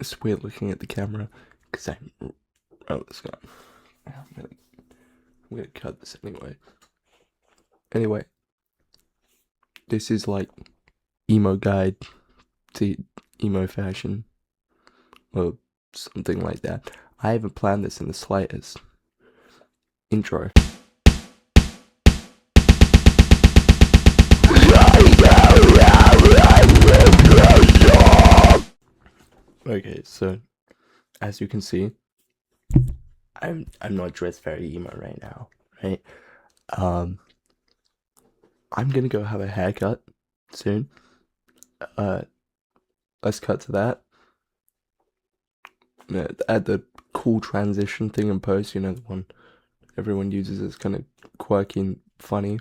It's weird looking at the camera because oh, this guy. I'm gonna cut this anyway. Anyway, this is like emo guide to emo fashion or something like that. I haven't planned this in the slightest. Intro. Okay, so as you can see, I'm not dressed very emo right now, right? I'm gonna go have a haircut soon. Let's cut to that. Add the cool transition thing in post, you know, the one everyone uses. It's kind of quirky and funny.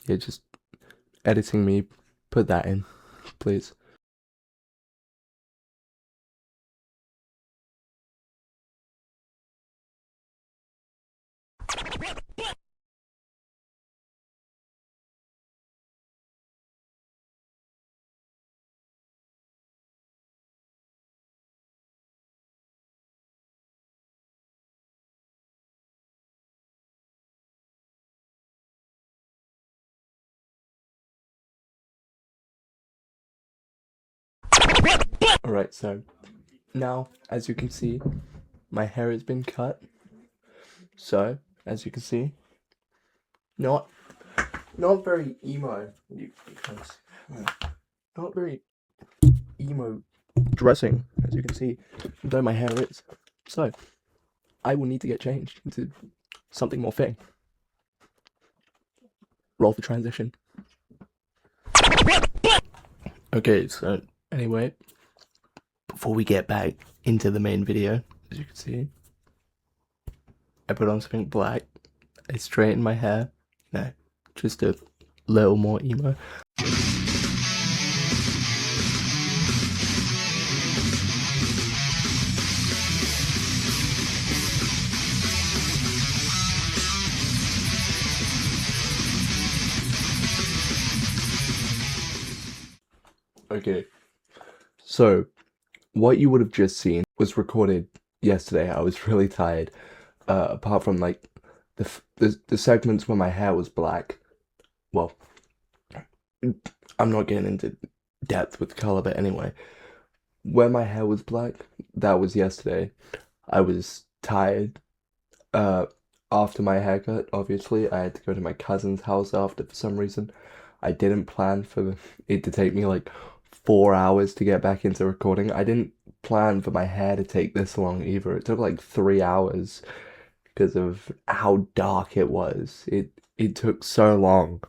Yeah, just editing me, put that in, please. Alright, so now, as you can see, my hair has been cut. So, as you can see, not very emo. Not very emo dressing, as you can see, though my hair is. So, I will need to get changed into something more fitting. Roll for transition. Okay, so anyway, before we get back into the main video, as you can see, I put on something black. I straightened my hair. No, just a little more emo. Okay, so what you would have just seen was recorded yesterday. I was really tired. Apart from like the segments where my hair was black. Well, I'm not getting into depth with color, but anyway, where my hair was black, that was yesterday. I was tired. After my haircut, obviously, I had to go to my cousin's house after for some reason. I didn't plan for it to take me like 4 hours to get back into recording. I didn't plan for my hair to take this long either. It took like 3 hours because of how dark it was. It took so long.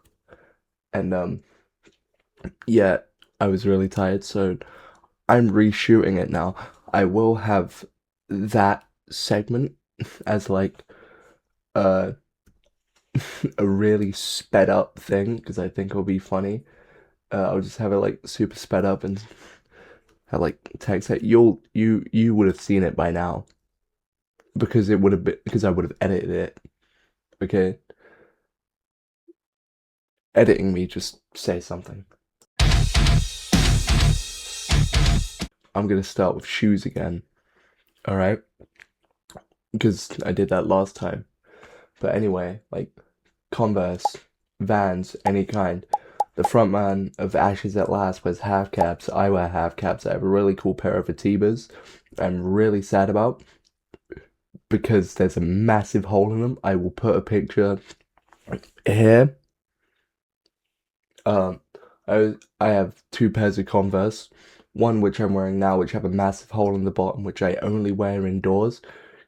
And yeah, I was really tired, so I'm reshooting it now. I will have that segment as like uh a really sped up thing because I think it'll be funny. I'll just have it like super sped up and have like text that you would have seen it by now because it would have been because I would have edited it. Okay, editing me just say something. I'm gonna start with shoes again. All right, because I did that last time. But anyway, like Converse, Vans, any kind. The frontman of Ashes at Last wears half caps. I wear half caps. I have a really cool pair of Atibas. I'm really sad about because there's a massive hole in them. I will put a picture here. I have two pairs of Converse. One which I'm wearing now, which have a massive hole in the bottom, which I only wear indoors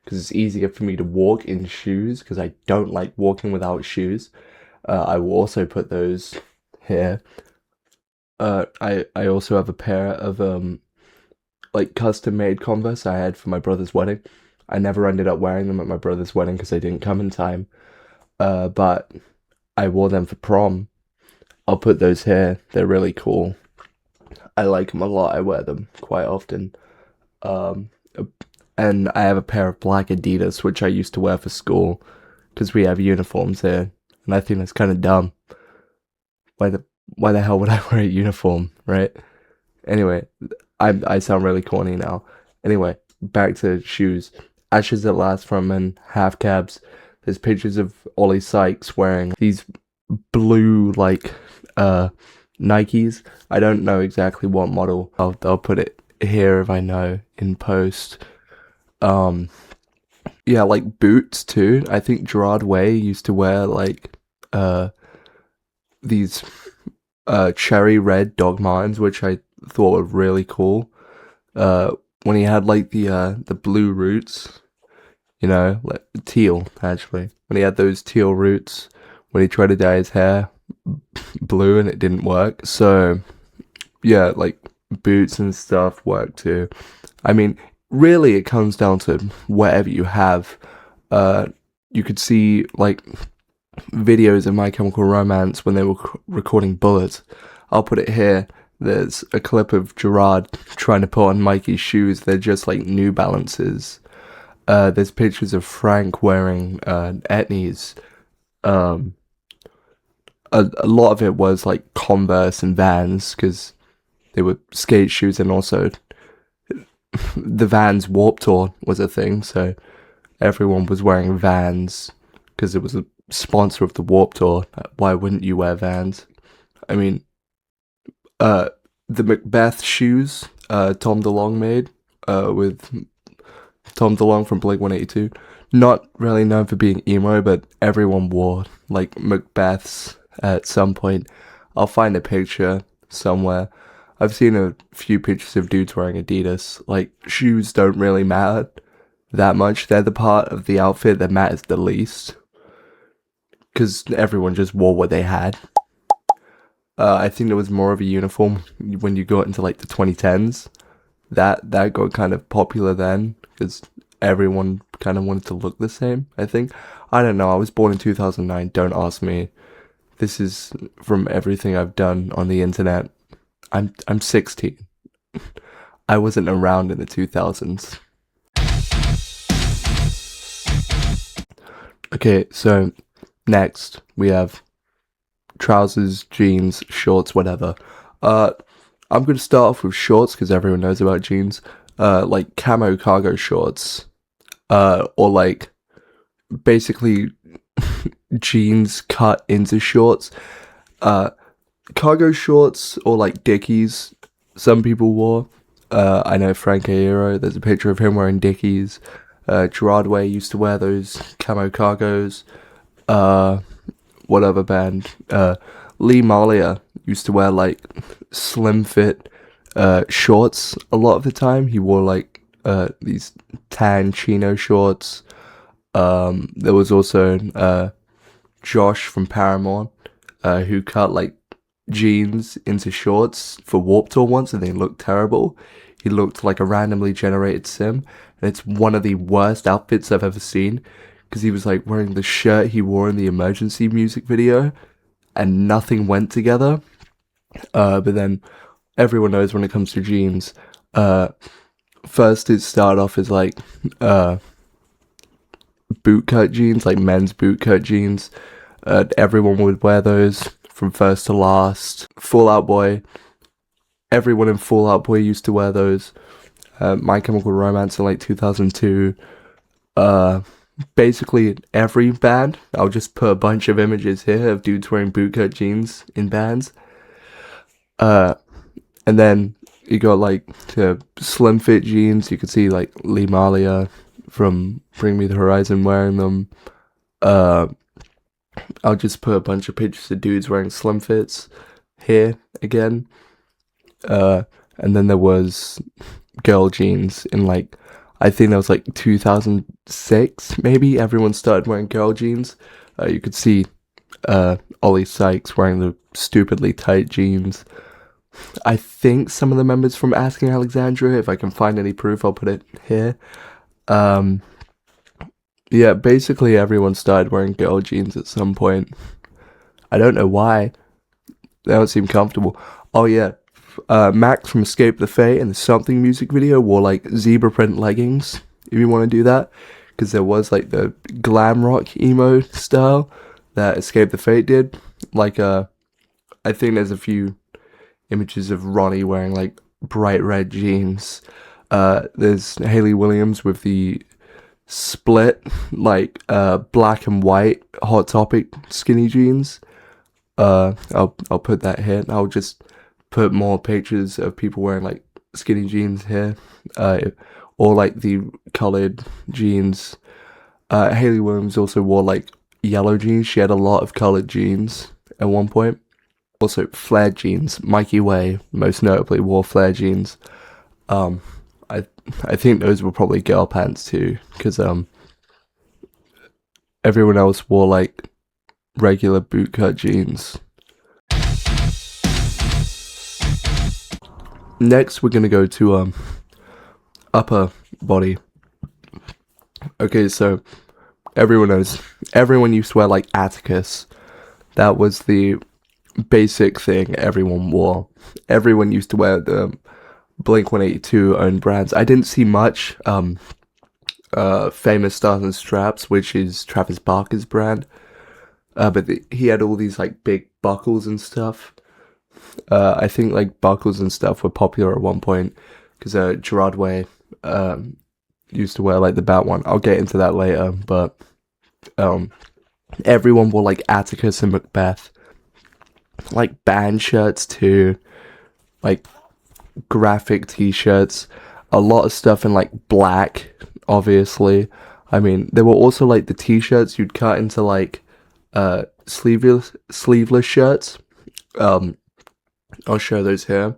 because it's easier for me to walk in shoes because I don't like walking without shoes. I will also put those here. I also have a pair of like custom made Converse I had for my brother's wedding. I never ended up wearing them at my brother's wedding because they didn't come in time. But I wore them for prom. I'll put those here. They're really cool. I like them a lot. I wear them quite often. Um, and I have a pair of black Adidas which I used to wear for school because we have uniforms here, and I think that's kind of dumb. Why the hell would I wear a uniform, right? Anyway, I sound really corny now. Anyway, back to shoes. Ashes at Last from and half cabs. There's pictures of Ollie Sykes wearing these blue uh Nikes. I don't know exactly what model. I'll put it here if I know in post. Um yeah, like boots too. I think Gerard Way used to wear uh these cherry red Dog Martens, which I thought were really cool. When he had like the blue roots, like teal actually. When he had those teal roots, when he tried to dye his hair blue and it didn't work. So yeah, like boots and stuff work too. I mean, really, it comes down to whatever you have. You could see like videos of My Chemical Romance when they were recording Bullets. I'll put it here. There's a clip of Gerard trying to put on Mikey's shoes. They're just like New Balances. There's pictures of Frank wearing Etnies. Um, a lot of it was like Converse and Vans because they were skate shoes, and also the Vans Warped Tour was a thing, so everyone was wearing Vans because it was a sponsor of the Warped Tour. Why wouldn't you wear Vans? I mean, uh, the Macbeth shoes, Tom DeLonge made, with Tom DeLonge from Blink-182. Not really known for being emo, but everyone wore like Macbeths at some point. I'll find a picture somewhere. I've seen a few pictures of dudes wearing Adidas. Like, shoes don't really matter that much. They're the part of the outfit that matters the least. Because everyone just wore what they had. I think there was more of a uniform when you got into like the 2010s. That got kind of popular then. Because everyone kind of wanted to look the same, I think. I don't know. I was born in 2009. Don't ask me. This is from everything I've done on the internet. I'm 16. I wasn't around in the 2000s. Okay, so next we have trousers, jeans, shorts, whatever. I'm gonna start off with shorts because everyone knows about jeans. Like camo cargo shorts. Or like basically jeans cut into shorts. Cargo shorts or like Dickies, some people wore. I know Frank Aero, there's a picture of him wearing Dickies. Gerard Way used to wear those camo cargos. What other band? Lee Malia used to wear like slim fit shorts a lot of the time. He wore like these tan chino shorts. There was also Josh from Paramore who cut like jeans into shorts for Warped Tour once, and they looked terrible. He looked like a randomly generated sim, and it's one of the worst outfits I've ever seen because he was like wearing the shirt he wore in the Emergency music video, and nothing went together. But then everyone knows when it comes to jeans, first it started off as like bootcut jeans, like men's bootcut jeans. Everyone would wear those from first to last. Fall Out Boy, everyone in Fall Out Boy used to wear those. My Chemical Romance in like 2002. Basically every band. I'll just put a bunch of images here of dudes wearing bootcut jeans in bands. And then you got like the slim fit jeans. You could see like Lee Malia from Bring Me the Horizon wearing them. I'll just put a bunch of pictures of dudes wearing slim fits here again. And then there was girl jeans in like, I think that was like 2006, maybe. Everyone started wearing girl jeans. You could see Ollie Sykes wearing the stupidly tight jeans. I think some of the members from Asking Alexandria, if I can find any proof, I'll put it here. Yeah, basically everyone started wearing girl jeans at some point. I don't know why. They don't seem comfortable. Oh yeah, Max from Escape the Fate in the Something music video wore like zebra print leggings, if you want to do that. Because there was like the glam rock emo style that Escape the Fate did. Like, I think there's a few images of Ronnie wearing like bright red jeans. There's Hayley Williams with the split, like, black and white Hot Topic skinny jeans. I'll put that here. I'll just put more pictures of people wearing like skinny jeans here, or like the colored jeans. Hayley Williams also wore like yellow jeans. She had a lot of colored jeans at one point. Also flared jeans. Mikey Way most notably wore flare jeans. Um, I I think those were probably girl pants too, because everyone else wore like regular bootcut jeans. Next, we're gonna go to upper body. Okay, so everyone used to wear like Atticus. That was the basic thing everyone wore. Everyone used to wear the Blink 182 own brands. I didn't see much Famous Stars and Straps, which is Travis Barker's brand. But he had all these like big buckles and stuff. I think like buckles and stuff were popular at one point because Gerard Way used to wear like the bat one. I'll get into that later, but everyone wore like Atticus and Macbeth, like band shirts too, like graphic t-shirts, a lot of stuff in like black, obviously. I mean, there were also like the t-shirts you'd cut into like sleeveless shirts. I'll show those here.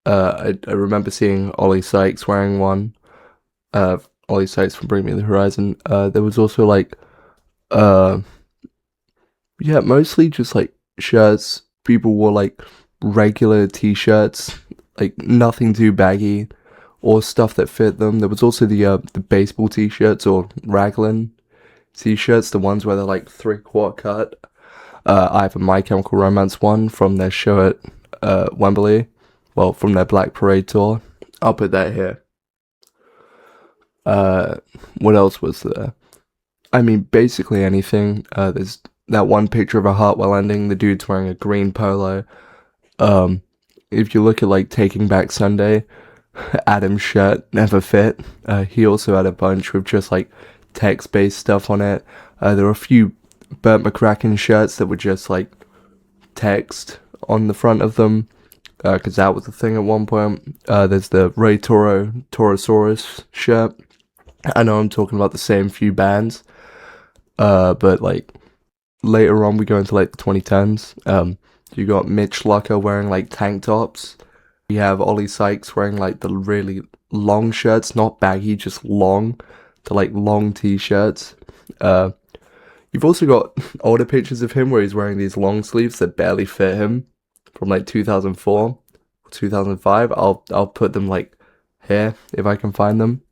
I remember seeing Ollie Sykes wearing one. Ollie Sykes from Bring Me the Horizon. There was also like, yeah, mostly just like shirts. People wore like regular t-shirts, like nothing too baggy, or stuff that fit them. There was also the baseball t-shirts or raglan t-shirts, the ones where they're like 3/4 cut. I have a My Chemical Romance one from their show at Wembley. Well, from their Black Parade tour. I'll put that here. What else was there? I mean, basically anything. There's that one picture of a Hartwell ending. The dude's wearing a green polo. If you look at like Taking Back Sunday, Adam's shirt never fit. He also had a bunch with just like text-based stuff on it. There were a few Burt McCracken shirts that were just like text on the front of them, because that was the thing at one point. There's the Ray Torosaurus shirt. I know I'm talking about the same few bands, but like later on we go into like the 2010s. You got Mitch Lucker wearing like tank tops. You have Ollie Sykes wearing like the really long shirts, not baggy, just long, to like long t-shirts. You've also got older pictures of him where he's wearing these long sleeves that barely fit him from like 2004, 2005. I'll put them like here if I can find them.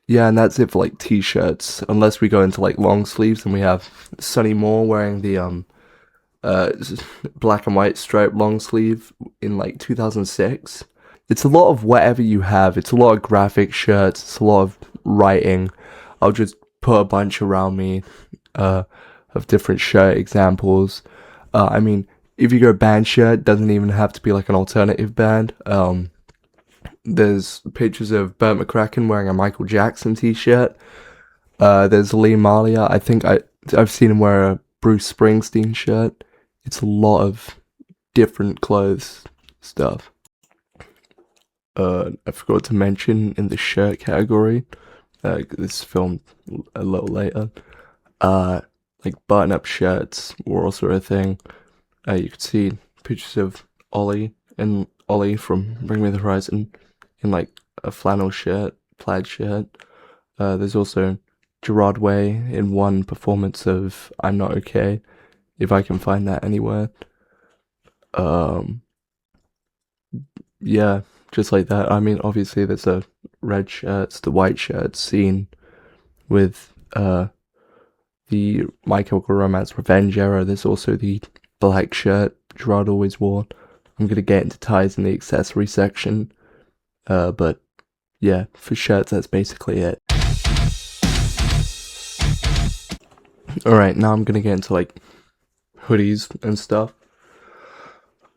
Yeah, and that's it for like t-shirts. Unless we go into like long sleeves, and we have Sonny Moore wearing the black and white striped long sleeve in like 2006. It's a lot of whatever you have. It's a lot of graphic shirts. It's a lot of writing. I'll just put a bunch around me of different shirt examples. I mean, if you go band shirt, doesn't even have to be like an alternative band. There's pictures of Burt McCracken wearing a Michael Jackson t-shirt. There's Lee Malia. I think I've seen him wear a Bruce Springsteen shirt. It's a lot of different clothes stuff. I forgot to mention in the shirt category, this is filmed a little later, like button-up shirts were also a thing. You could see pictures of Ollie from Bring Me the Horizon in like a flannel shirt, plaid shirt. There's also Gerard Way in one performance of I'm Not Okay, if I can find that anywhere. Yeah, just like that. I mean, obviously there's the red shirts, the white shirts scene with the My Chemical Romance Revenge era. There's also the black shirt Gerard always wore. I'm gonna get into ties in the accessory section, but yeah, for shirts that's basically it. Alright, now I'm gonna get into like hoodies and stuff.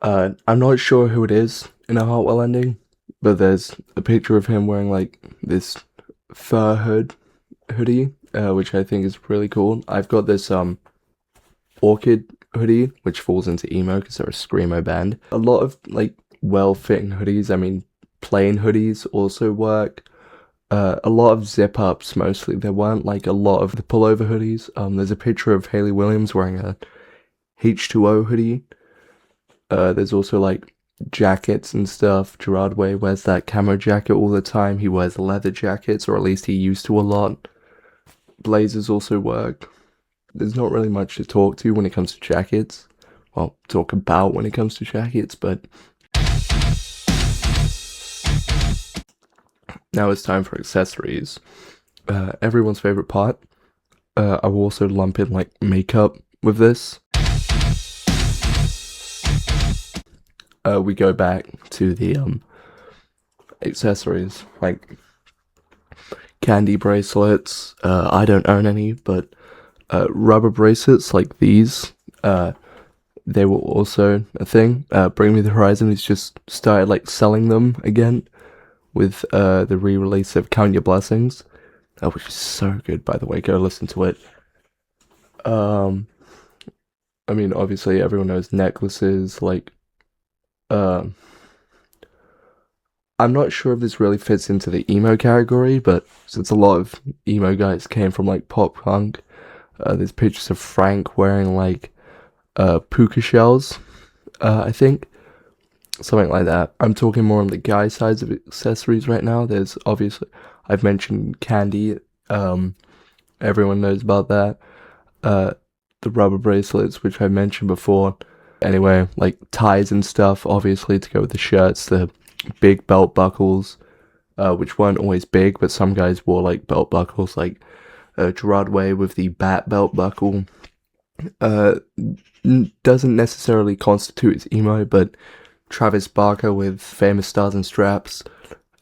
I'm not sure who it is in a Hartwell ending. but there's a picture of him wearing like this fur hoodie, which I think is really cool. I've got this orchid hoodie, which falls into emo because they're a screamo band. A lot of like well-fitting hoodies. I mean, plain hoodies also work. A lot of zip ups mostly. There weren't like a lot of the pullover hoodies. There's a picture of Hayley Williams wearing a H2O hoodie. There's also like jackets and stuff. Gerard Way wears that camo jacket all the time. He wears leather jackets, or at least he used to a lot. Blazers also work. There's not really much to talk to when it comes to jackets. Well, talk about when it comes to jackets, but now it's time for accessories. Everyone's favorite part. I will also lump in like makeup with this. We go back to the accessories like candy bracelets. I don't own any, but rubber bracelets like these. They were also a thing. Bring Me the Horizon has just started like selling them again with the re-release of Count Your Blessings, which is so good, by the way. Go listen to it. I mean, obviously everyone knows necklaces. Like, I'm not sure if this really fits into the emo category, but since a lot of emo guys came from like pop punk, there's pictures of Frank wearing like puka shells, I think. Something like that. I'm talking more on the guy sides of accessories right now. There's obviously, I've mentioned candy. Everyone knows about that. The rubber bracelets, which I mentioned before. Anyway, like ties and stuff, obviously, to go with the shirts. The big belt buckles, which weren't always big, but some guys wore like belt buckles, like Gerard Way with the bat belt buckle. Doesn't necessarily constitute as emo, but Travis Barker with Famous Stars and Straps.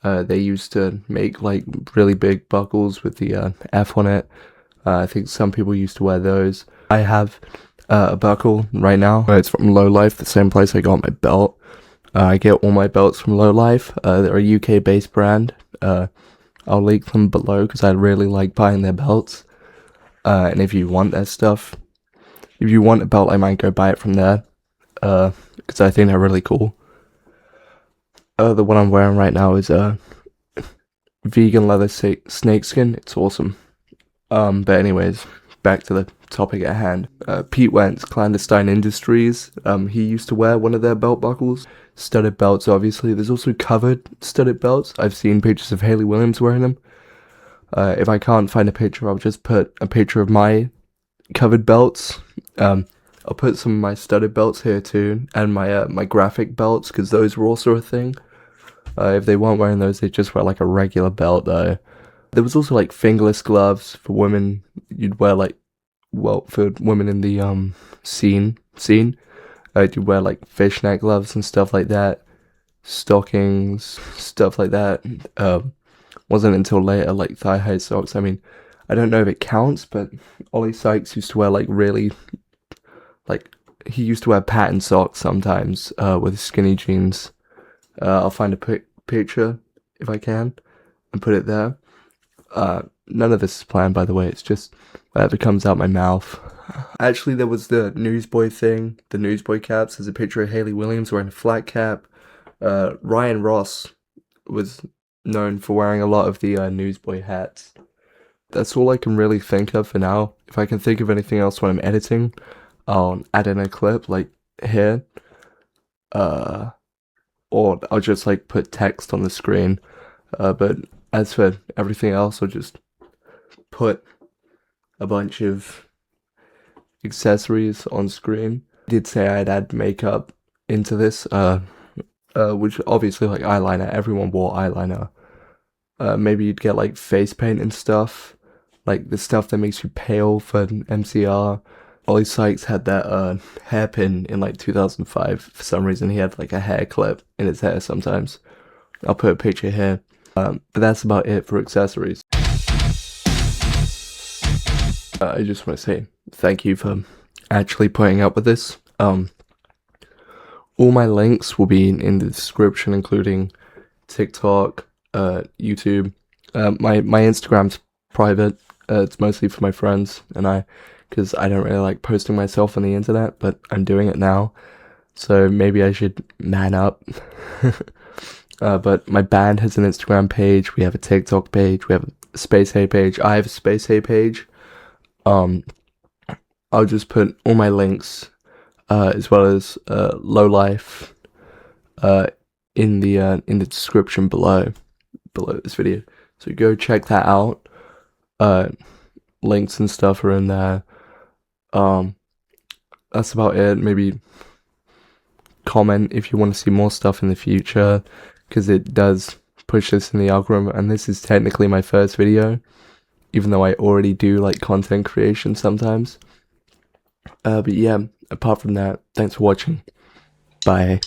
They used to make like really big buckles with the F on it. I think some people used to wear those. I have a buckle right now. It's from Low Life, the same place I got my belt. I get all my belts from Low Life. They're a UK based brand. I'll link them below because I really like buying their belts. And if you want their stuff, if you want a belt, I might go buy it from there. Because I think they're really cool. The one I'm wearing right now is vegan leather snakeskin. It's awesome. But anyways, back to the topic at hand. Pete Wentz, Clandestine Industries. He used to wear one of their belt buckles. Studded belts, obviously. There's also covered studded belts. I've seen pictures of Hayley Williams wearing them. If I can't find a picture, I'll just put a picture of my covered belts. I'll put some of my studded belts here too, and my graphic belts, because those were also a thing. If they weren't wearing those, they'd just wear like a regular belt though. There was also like fingerless gloves for women. You'd wear like, well, for women in the scene, you'd wear like fishnet gloves and stuff like that. Stockings, stuff like that. Wasn't until later like thigh high socks. I mean, I don't know if it counts, but Ollie Sykes used to wear like really, like, he used to wear patterned socks sometimes with skinny jeans. I'll find a picture if I can and put it there. None of this is planned, by the way. It's just whatever comes out my mouth. Actually, there was the newsboy thing, the newsboy caps. There's a picture of Hayley Williams wearing a flat cap. Ryan Ross was known for wearing a lot of the newsboy hats. That's all I can really think of for now. If I can think of anything else when I'm editing, I'll add in a clip like here. Or I'll just like put text on the screen. But as for everything else, I'll just put a bunch of accessories on screen. I did say I'd add makeup into this, which obviously like eyeliner, everyone wore eyeliner. Maybe you'd get like face paint and stuff, like the stuff that makes you pale for MCR. Ollie Sykes had that hairpin in like 2005. For some reason, he had like a hair clip in his hair sometimes. I'll put a picture here. But that's about it for accessories. I just want to say thank you for actually putting up with this. All my links will be in the description, including TikTok, YouTube. My Instagram's private. It's mostly for my friends and I, because I don't really like posting myself on the internet, but I'm doing it now, so maybe I should man up. But my band has an Instagram page. We have a TikTok page. We have a Space Hay page. I have a Space Hay page. Um, I'll just put all my links, as well as Low Life, uh, in the description below this video. So go check that out. Uh, Links and stuff are in there. Um, that's about it. Maybe comment if you want to see more stuff in the future, because it does push this in the algorithm. And this is technically my first video, even though I already do like content creation sometimes. But yeah, apart from that, thanks for watching. Bye.